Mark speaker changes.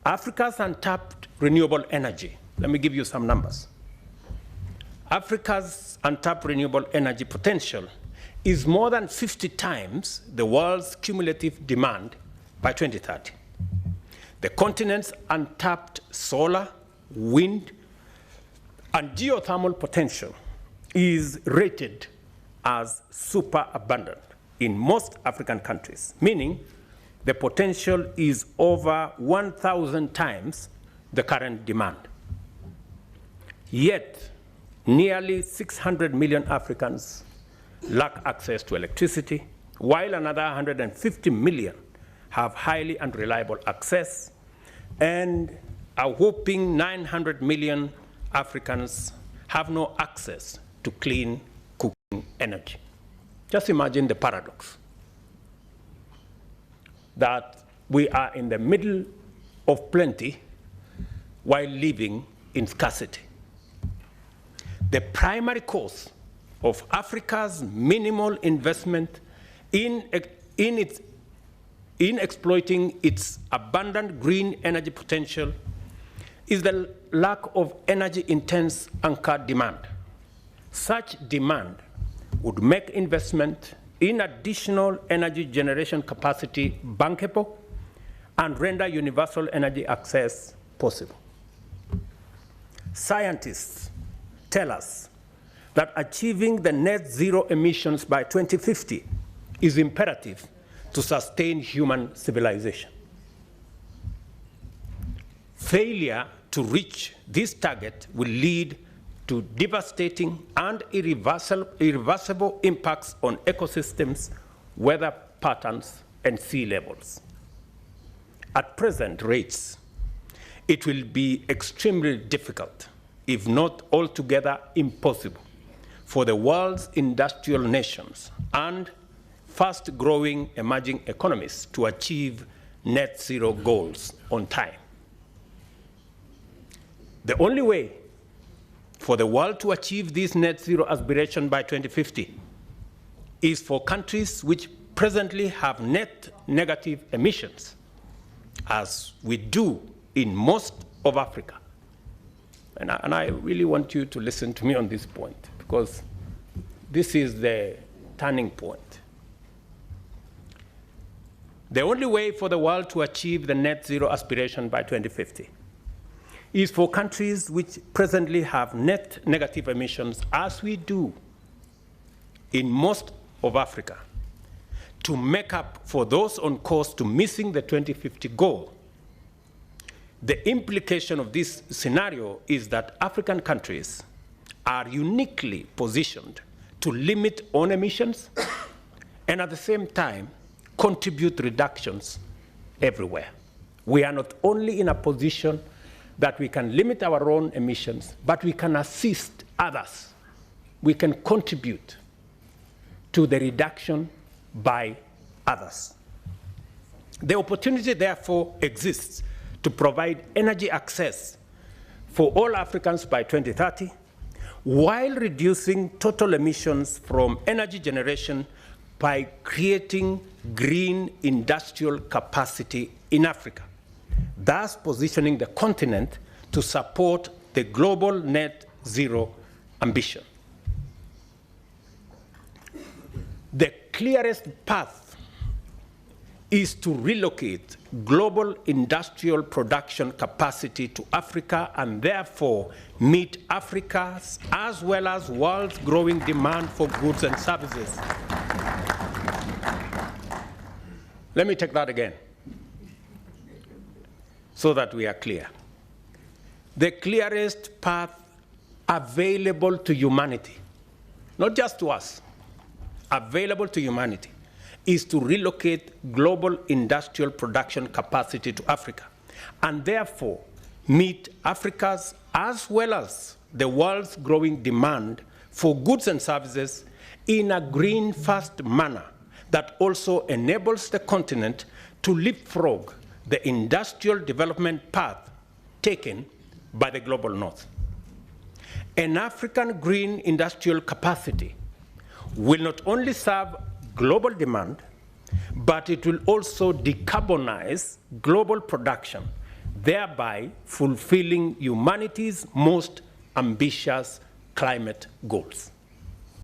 Speaker 1: Africa's untapped renewable energy, let me give you some numbers. Africa's untapped renewable energy potential is more than 50 times the world's cumulative demand by 2030. The continent's untapped solar, wind, and geothermal potential is rated as super abundant in most African countries, meaning the potential is over 1,000 times the current demand. Yet, nearly 600 million Africans lack access to electricity, while another 150 million have highly unreliable access, and a whopping 900 million Africans have no access to clean cooking energy. Just imagine the paradox that we are in the middle of plenty while living in scarcity. The primary cause of Africa's minimal investment in exploiting its abundant green energy potential is the lack of energy-intense anchor demand. Such demand would make investment in additional energy generation capacity bankable and render universal energy access possible. Scientists tell us that achieving the net zero emissions by 2050 is imperative to sustain human civilization. Failure to reach this target will lead to devastating and irreversible impacts on ecosystems, weather patterns, and sea levels. At present rates, it will be extremely difficult, if not altogether impossible, for the world's industrial nations and fast-growing emerging economies to achieve net zero goals on time. The only way for the world to achieve this net zero aspiration by 2050 is for countries which presently have net negative emissions, as we do in most of Africa. And I really want you to listen to me on this point, because this is the turning point. The only way for the world to achieve the net zero aspiration by 2050 is for countries which presently have net negative emissions, as we do in most of Africa, to make up for those on course to missing the 2050 goal. The implication of this scenario is that African countries are uniquely positioned to limit own emissions and at the same time contribute reductions everywhere. We are not only in a position that we can limit our own emissions, but we can assist others. We can contribute to the reduction by others. The opportunity, therefore, exists to provide energy access for all Africans by 2030, while reducing total emissions from energy generation by creating green industrial capacity in Africa, thus positioning the continent to support the global net zero ambition. The clearest path is to relocate global industrial production capacity to Africa and therefore meet Africa's as well as world's growing demand for goods and services. Let me take that again, so that we are clear. The clearest path available to humanity, not just to us, available to humanity, is to relocate global industrial production capacity to Africa, and therefore meet Africa's as well as the world's growing demand for goods and services in a green-first manner that also enables the continent to leapfrog the industrial development path taken by the global north. An African green industrial capacity will not only serve global demand, but it will also decarbonize global production, thereby fulfilling humanity's most ambitious climate goals.